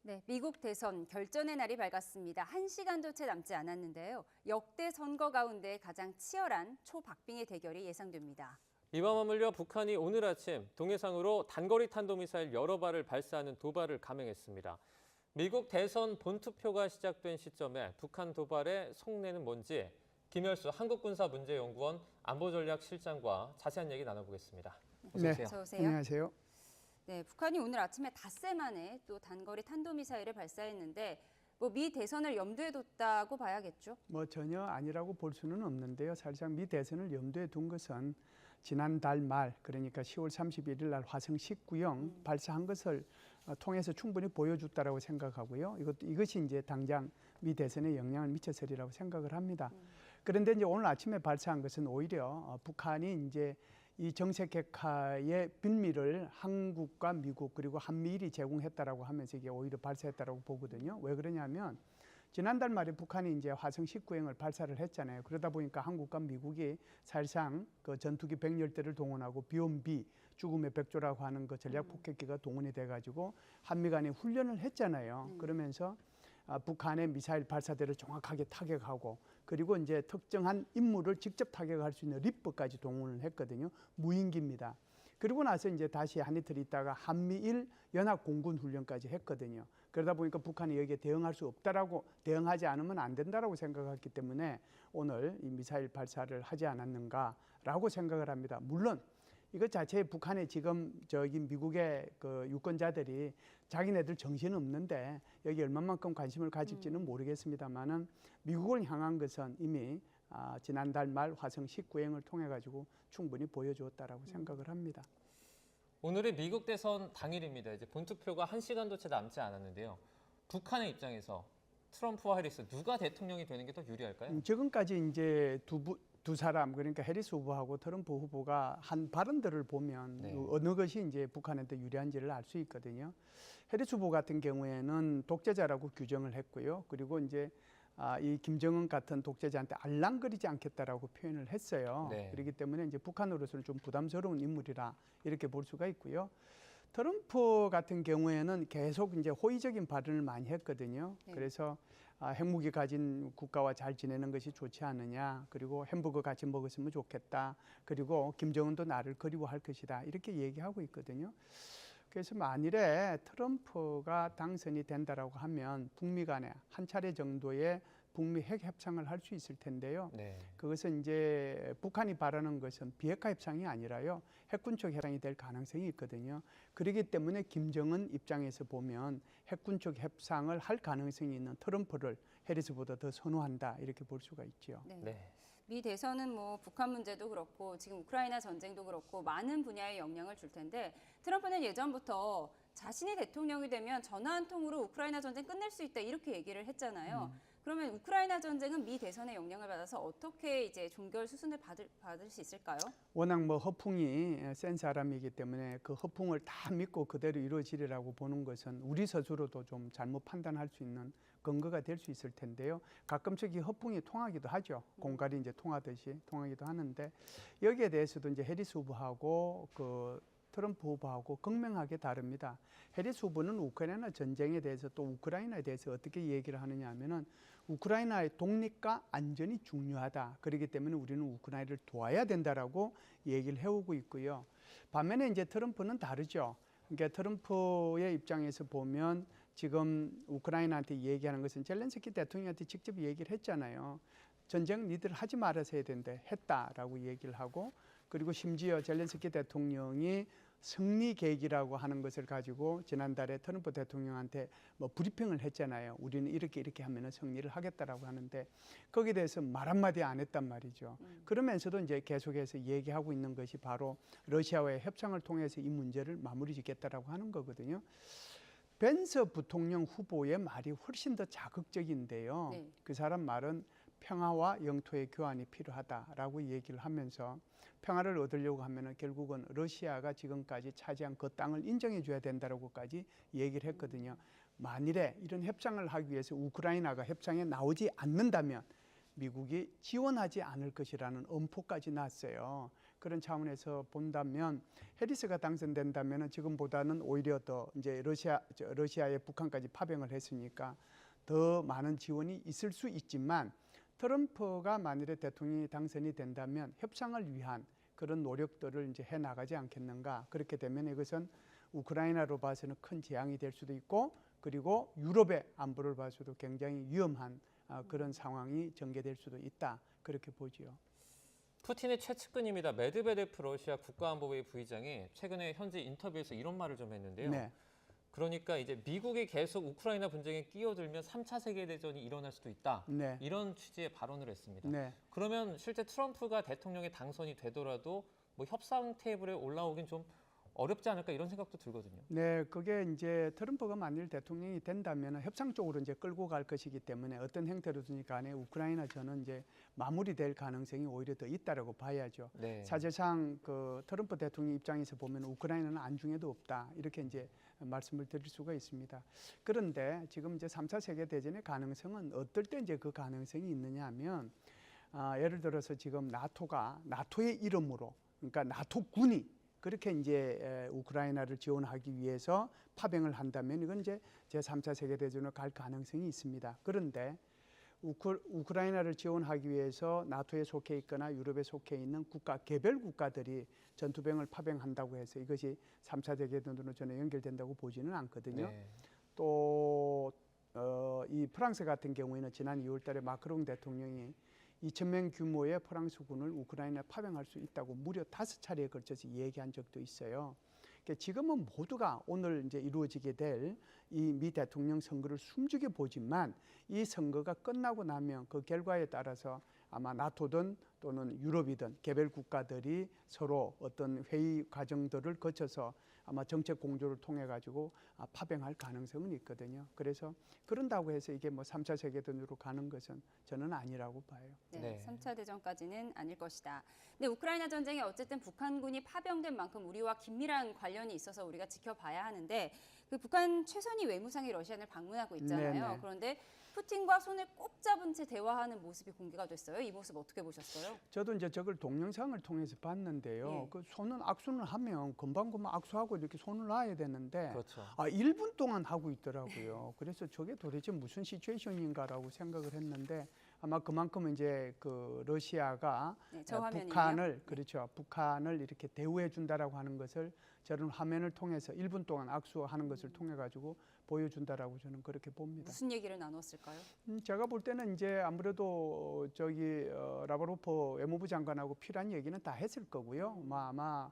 네, 미국 대선 결전의 날이 밝았습니다. 1시간도 채 남지 않았는데요. 역대 선거 가운데 가장 치열한 초박빙의 대결이 예상됩니다. 이와 맞물려 북한이 오늘 아침 동해상으로 단거리 탄도미사일 여러 발을 발사하는 도발을 감행했습니다. 미국 대선 본투표가 시작된 시점에 북한 도발의 속내는 뭔지 김열수 한국군사문제연구원 안보전략실장과 자세한 얘기 나눠보겠습니다. 어서 오세요. 어서 오세요. 안녕하세요. 네, 북한이 오늘 아침에 닷새 만에 또 단거리 탄도미사일을 발사했는데 미 대선을 염두에 뒀다고 봐야겠죠? 전혀 아니라고 볼 수는 없는데요. 사실상 미 대선을 염두에 둔 것은 지난달 말, 그러니까 10월 31일 날 화성 19형 발사한 것을 통해서 충분히 보여줬다라고 생각하고요. 이것이 이제 당장 미 대선에 영향을 미쳤으리라고 생각을 합니다. 그런데 이제 오늘 아침에 발사한 것은 오히려 북한이 이제 이 정세 객화의 빌미를 한국과 미국 그리고 한미일이 제공했다라고 하면서 이게 오히려 발사했다라고 보거든요. 왜 그러냐면 지난달 말에 북한이 이제 화성 19형을 발사를 했잖아요. 그러다 보니까 한국과 미국이 사실상 그 전투기 100열대를 동원하고 비온비 죽음의 백조라고 하는 그 전략 폭격기가 동원이 돼가지고 한미 간에 훈련을 했잖아요. 그러면서 북한의 미사일 발사대를 정확하게 타격하고 그리고 이제 특정한 임무를 직접 타격할 수 있는 리퍼까지 동원을 했거든요. 무인기입니다. 그리고 나서 이제 다시 한 이틀 있다가 한미일 연합 공군 훈련까지 했거든요. 그러다 보니까 북한이 여기에 대응할 수 없다라고 대응하지 않으면 안 된다라고 생각했기 때문에 오늘 이 미사일 발사를 하지 않았는가라고 생각을 합니다. 물론 이것 자체에 북한에 지금 미국의 그 유권자들이 자기네들 정신 없는데 여기 얼마만큼 관심을 가질지는 모르겠습니다만은 미국을 향한 것은 이미 지난달 말 화성 19형을 통해 가지고 충분히 보여주었다라고 생각을 합니다. 오늘이 미국 대선 당일입니다. 이제 본투표가 1시간도 채 남지 않았는데요. 북한의 입장에서 트럼프와 해리스 누가 대통령이 되는 게 더 유리할까요? 지금까지 이제 두 사람 그러니까 해리스 후보하고 트럼프 후보가 한 발언들을 보면 어느 것이 이제 북한한테 유리한지를 알 수 있거든요. 해리스 후보 같은 경우에는 독재자라고 규정을 했고요. 그리고 이제 이 김정은 같은 독재자한테 알랑거리지 않겠다라고 표현을 했어요. 그렇기 때문에 이제 북한으로서는 좀 부담스러운 인물이라 이렇게 볼 수가 있고요. 트럼프 같은 경우에는 계속 이제 호의적인 발언을 많이 했거든요. 그래서 핵무기 가진 국가와 잘 지내는 것이 좋지 않느냐. 그리고 햄버거 같이 먹었으면 좋겠다. 그리고 김정은도 나를 그리워할 것이다. 이렇게 얘기하고 있거든요. 그래서 만일에 트럼프가 당선이 된다라고 하면 북미 간에 한 차례 정도의 북미 핵 협상을 할 수 있을 텐데요. 그것은 이제 북한이 바라는 것은 비핵화 협상이 아니라요. 핵군축 협상이 될 가능성이 있거든요. 그렇기 때문에 김정은 입장에서 보면 핵군축 협상을 할 가능성이 있는 트럼프를 해리스보다 더 선호한다 이렇게 볼 수가 있죠. 미 대선은 북한 문제도 그렇고 지금 우크라이나 전쟁도 그렇고 많은 분야에 영향을 줄 텐데 트럼프는 예전부터 자신이 대통령이 되면 전화 한 통으로 우크라이나 전쟁 끝낼 수 있다 이렇게 얘기를 했잖아요. 그러면 우크라이나 전쟁은 미 대선의 영향을 받아서 어떻게 이제 종결 수순을 받을 수 있을까요? 워낙 허풍이 센 사람이기 때문에 그 허풍을 다 믿고 그대로 이루어지리라고 보는 것은 우리 스스로도 좀 잘못 판단할 수 있는 근거가 될 수 있을 텐데요. 가끔씩 이 허풍이 통하기도 하죠. 공갈이 이제 통하듯이 통하기도 하는데 여기에 대해서도 이제 해리스 후보하고 트럼프 후보하고 극명하게 다릅니다. 해리스 후보는 우크라이나 전쟁에 대해서 또 우크라이나에 대해서 어떻게 얘기를 하느냐 하면은 우크라이나의 독립과 안전이 중요하다. 그렇기 때문에 우리는 우크라이나를 도와야 된다라고 얘기를 해오고 있고요. 반면에 이제 트럼프는 다르죠. 그러니까 트럼프의 입장에서 보면 지금 우크라이나한테 얘기하는 것은 젤렌스키 대통령한테 직접 얘기를 했잖아요. 전쟁 니들 하지 말아서야 된대 했다라고 얘기를 하고 그리고 심지어 젤렌스키 대통령이 승리 계획이라고 하는 것을 가지고 지난달에 트럼프 대통령한테 브리핑을 했잖아요. 우리는 이렇게 하면 승리를 하겠다라고 하는데 거기에 대해서 말 한마디 안 했단 말이죠. 그러면서도 이제 계속해서 얘기하고 있는 것이 바로 러시아와의 협상을 통해서 이 문제를 마무리 짓겠다라고 하는 거거든요. 벤스 부통령 후보의 말이 훨씬 더 자극적인데요. 그 사람 말은 평화와 영토의 교환이 필요하다라고 얘기를 하면서 평화를 얻으려고 하면은 결국은 러시아가 지금까지 차지한 그 땅을 인정해 줘야 된다라고까지 얘기를 했거든요. 만일에 이런 협상을 하기 위해서 우크라이나가 협상에 나오지 않는다면 미국이 지원하지 않을 것이라는 엄포까지 났어요. 그런 차원에서 본다면 해리스가 당선된다면 지금보다는 오히려 더 이제 러시아의 북한까지 파병을 했으니까 더 많은 지원이 있을 수 있지만 트럼프가 만일에 대통령이 당선이 된다면 협상을 위한 그런 노력들을 이제 해 나가지 않겠는가. 그렇게 되면 이것은 우크라이나로 봐서는 큰 재앙이 될 수도 있고 그리고 유럽의 안보를 봐서도 굉장히 위험한 그런 상황이 전개될 수도 있다. 그렇게 보지요. 푸틴의 최측근입니다. 메드베데프 러시아 국가안보회의 부의장이 최근에 현지 인터뷰에서 이런 말을 좀 했는데요. 네. 그러니까 이제 미국이 계속 우크라이나 분쟁에 끼어들면 3차 세계대전이 일어날 수도 있다. 네. 이런 취지의 발언을 했습니다. 네. 그러면 실제 트럼프가 대통령에 당선이 되더라도 뭐 협상 테이블에 올라오긴 좀 어렵지 않을까 이런 생각도 들거든요. 네, 그게 이제 트럼프가 만일 대통령이 된다면 협상 쪽으로 이제 끌고 갈 것이기 때문에 어떤 형태로든지 간에 우크라이나 전은 이제 마무리될 가능성이 오히려 더 있다라고 봐야죠. 네. 사실상 그 트럼프 대통령 입장에서 보면 우크라이나는 안중에도 없다 이렇게 이제 말씀을 드릴 수가 있습니다. 그런데 지금 이제 3차 세계 대전의 가능성은 어떨 때 이제 그 가능성이 있느냐 하면 예를 들어서 지금 나토의 이름으로 그러니까 나토군이 그렇게 이제 우크라이나를 지원하기 위해서 파병을 한다면 이건 이제 제3차 세계대전으로 갈 가능성이 있습니다. 그런데 우크라이나를 지원하기 위해서 나토에 속해 있거나 유럽에 속해 있는 개별 국가들이 전투병을 파병한다고 해서 이것이 3차 세계대전으로 저는 연결된다고 보지는 않거든요. 네. 또 이 프랑스 같은 경우에는 지난 2월 달에 마크롱 대통령이 2,000명 규모의 프랑스군을 우크라이나에 파병할 수 있다고 무려 5차례에 걸쳐서 얘기한 적도 있어요. 그러니까 지금은 모두가 오늘 이제 이루어지게 될 이 미 대통령 선거를 숨죽여 보지만 이 선거가 끝나고 나면 그 결과에 따라서 아마 나토든 또는 유럽이든 개별 국가들이 서로 어떤 회의 과정들을 거쳐서 아마 정책 공조를 통해 가지고 파병할 가능성은 있거든요. 그래서 그런다고 해서 이게 뭐 3차 세계대전으로 가는 것은 저는 아니라고 봐요. 네, 네. 3차 대전까지는 아닐 것이다. 근데 우크라이나 전쟁에 어쨌든 북한군이 파병된 만큼 우리와 긴밀한 관련이 있어서 우리가 지켜봐야 하는데 그 북한 최선희 외무상이 러시아를 방문하고 있잖아요. 네네. 그런데 푸틴과 손을 꼭 잡은 채 대화하는 모습이 공개가 됐어요. 이 모습 어떻게 보셨어요? 저도 이제 저걸 동영상을 통해서 봤는데요. 예. 그 손은 악수를 하면 금방 악수하고 이렇게 손을 놔야 되는데 그렇죠. 1분 동안 하고 있더라고요. 그래서 저게 도대체 무슨 시츄에이션인가라고 생각을 했는데 아마 그만큼 이제 그 러시아가 네, 저 화면이요. 북한을 이렇게 대우해 준다라고 하는 것을 저런 화면을 통해서 1분 동안 악수하는 것을 통해 가지고 보여준다라고 저는 그렇게 봅니다. 무슨 얘기를 나눴을까요? 제가 볼 때는 이제 아무래도 저기 라브로프 외무부 장관하고 필요한 얘기는 다 했을 거고요. 아마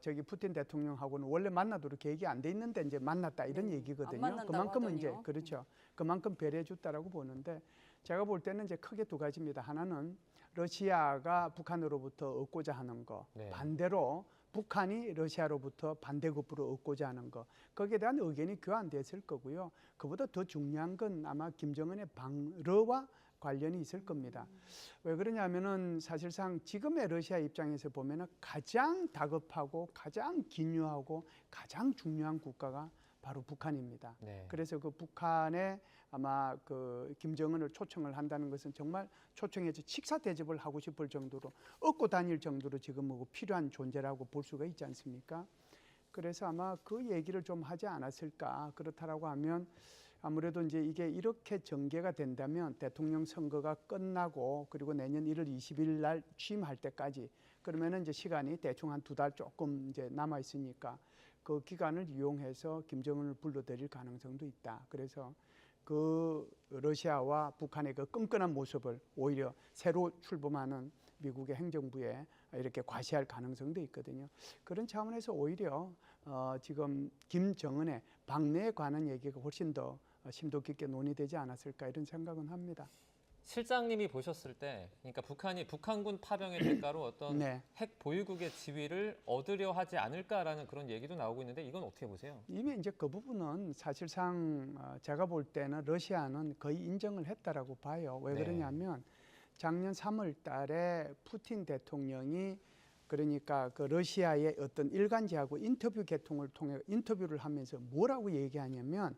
저기 푸틴 대통령하고는 원래 만나도록 계획이 안 돼 있는데 이제 만났다 이런 안 얘기거든요. 만난다고 그만큼은 이제 하더니요. 그렇죠. 그만큼 배려해 줬다라고 보는데 제가 볼 때는 이제 크게 두 가지입니다. 하나는 러시아가 북한으로부터 얻고자 하는 거, 네. 반대로 북한이 러시아로부터 반대급부로 얻고자 하는 거, 거기에 대한 의견이 교환됐을 거고요. 그보다 더 중요한 건 아마 김정은의 방러와 관련이 있을 겁니다. 왜 그러냐면은 사실상 지금의 러시아 입장에서 보면은 가장 다급하고 가장 긴요하고 가장 중요한 국가가 바로 북한입니다. 네. 그래서 그 북한에 아마 그 김정은을 초청을 한다는 것은 정말 초청해서 식사 대접을 하고 싶을 정도로 얻고 다닐 정도로 지금 뭐 필요한 존재라고 볼 수가 있지 않습니까? 그래서 아마 그 얘기를 좀 하지 않았을까. 그렇다라고 하면 아무래도 이제 이게 이렇게 전개가 된다면 대통령 선거가 끝나고 그리고 내년 1월 20일 날 취임할 때까지 그러면은 이제 시간이 대충 한 2달 조금 이제 남아 있으니까 그 기간을 이용해서 김정은을 불러들일 가능성도 있다. 그래서 그 러시아와 북한의 그 끈끈한 모습을 오히려 새로 출범하는 미국의 행정부에 이렇게 과시할 가능성도 있거든요. 그런 차원에서 오히려 지금 김정은의 방내에 관한 얘기가 훨씬 더 심도 깊게 논의되지 않았을까 이런 생각은 합니다. 실장님이 보셨을 때, 그러니까 북한이 북한군 파병의 대가로 어떤 네. 핵 보유국의 지위를 얻으려 하지 않을까라는 그런 얘기도 나오고 있는데 이건 어떻게 보세요? 이미 이제 그 부분은 사실상 제가 볼 때는 러시아는 거의 인정을 했다라고 봐요. 왜 네. 그러냐면 작년 3월 달에 푸틴 대통령이 그러니까 그 러시아의 어떤 일간지하고 인터뷰 개통을 통해 인터뷰를 하면서 뭐라고 얘기하냐면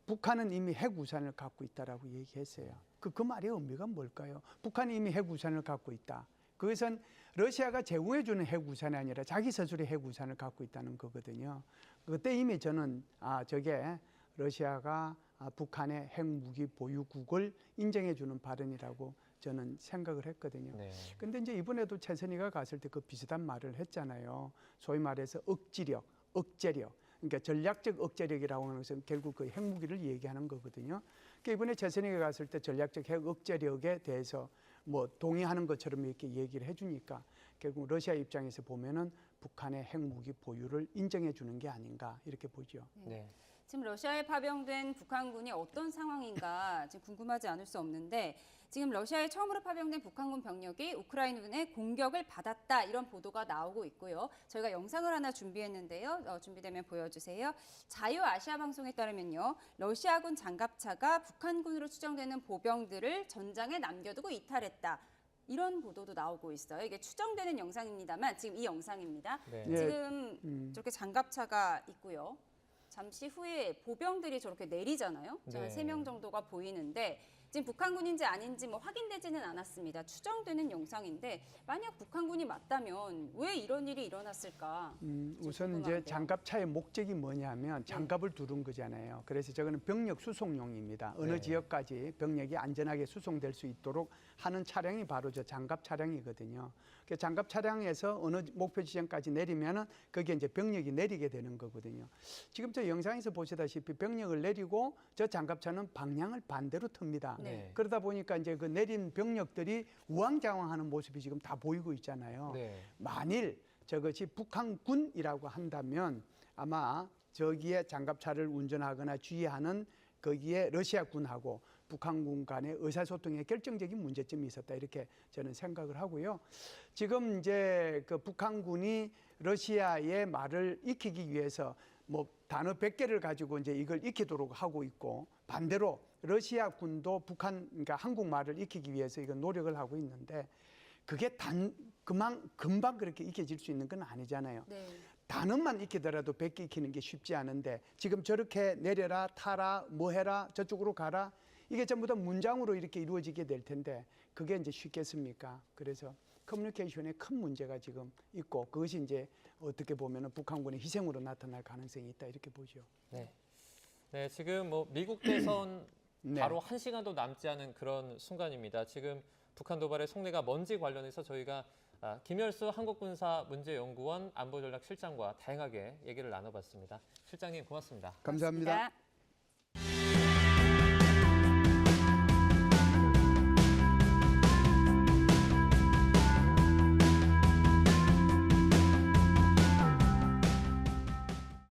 북한은 이미 핵우산을 갖고 있다라고 얘기했어요. 그 말의 의미가 뭘까요? 북한이 이미 핵우산을 갖고 있다. 그것은 러시아가 제공해주는 핵우산이 아니라 자기 스스로의 핵우산을 갖고 있다는 거거든요. 그때 이미 저는 저게 러시아가 북한의 핵무기 보유국을 인정해주는 발언이라고 저는 생각을 했거든요. 네. 근데 이제 이번에도 최선희가 갔을 때 그 비슷한 말을 했잖아요. 소위 말해서 억지력, 억제력. 그러니까 전략적 억제력이라고 하는 것은 결국 그 핵무기를 얘기하는 거거든요. 그러니까 이번에 최선희가 갔을 때 전략적 핵 억제력에 대해서 뭐 동의하는 것처럼 이렇게 얘기를 해주니까 결국 러시아 입장에서 보면은 북한의 핵무기 보유를 인정해 주는 게 아닌가 이렇게 보죠. 네. 지금 러시아에 파병된 북한군이 어떤 상황인가 지금 궁금하지 않을 수 없는데 지금 러시아에 처음으로 파병된 북한군 병력이 우크라이나군의 공격을 받았다 이런 보도가 나오고 있고요. 저희가 영상을 하나 준비했는데요. 준비되면 보여주세요. 자유아시아 방송에 따르면요. 러시아군 장갑차가 북한군으로 추정되는 보병들을 전장에 남겨두고 이탈했다. 이런 보도도 나오고 있어요. 이게 추정되는 영상입니다만 지금 이 영상입니다. 네. 예. 지금 저렇게 장갑차가 있고요. 잠시 후에 보병들이 저렇게 내리잖아요. 네. 한 3명 정도가 보이는데 지금 북한군인지 아닌지 뭐 확인되지는 않았습니다. 추정되는 영상인데 만약 북한군이 맞다면 왜 이런 일이 일어났을까? 우선 이제 궁금한데요. 장갑차의 목적이 뭐냐면 장갑을 두른 거잖아요. 그래서 저거는 병력 수송용입니다. 어느 네. 지역까지 병력이 안전하게 수송될 수 있도록 하는 차량이 바로 저 장갑 차량이거든요. 그 장갑 차량에서 어느 목표 지점까지 내리면은 거기에 이제 병력이 내리게 되는 거거든요. 지금 저 영상에서 보시다시피 병력을 내리고 저 장갑차는 방향을 반대로 틉니다. 네. 그러다 보니까 이제 그 내린 병력들이 우왕좌왕하는 모습이 지금 다 보이고 있잖아요. 네. 만일 저것이 북한군이라고 한다면 아마 저기에 장갑차를 운전하거나 주의하는 거기에 러시아군하고 북한군 간의 의사소통에 결정적인 문제점이 있었다 이렇게 저는 생각을 하고요. 지금 이제 그 북한군이 러시아의 말을 익히기 위해서 뭐 단어 100개를 가지고 이제 이걸 익히도록 하고 있고 반대로 러시아군도 그러니까 한국말을 익히기 위해서 이거 노력을 하고 있는데 그게 금방 그렇게 익혀질 수 있는 건 아니잖아요. 네. 단어만 익히더라도 100개 익히는 게 쉽지 않은데 지금 저렇게 내려라, 타라, 뭐 해라, 저쪽으로 가라 이게 전부 다 문장으로 이렇게 이루어지게 될 텐데 그게 이제 쉽겠습니까? 그래서 커뮤니케이션에 큰 문제가 지금 있고 그것이 이제 어떻게 보면은 북한군의 희생으로 나타날 가능성이 있다 이렇게 보죠. 네. 네, 지금 뭐 미국 대선 네. 바로 1시간도 남지 않은 그런 순간입니다. 지금 북한 도발의 속내가 뭔지 관련해서 저희가 김열수 한국군사문제연구원 안보전략실장과 다양하게 얘기를 나눠봤습니다. 실장님 고맙습니다. 감사합니다. 고맙습니다.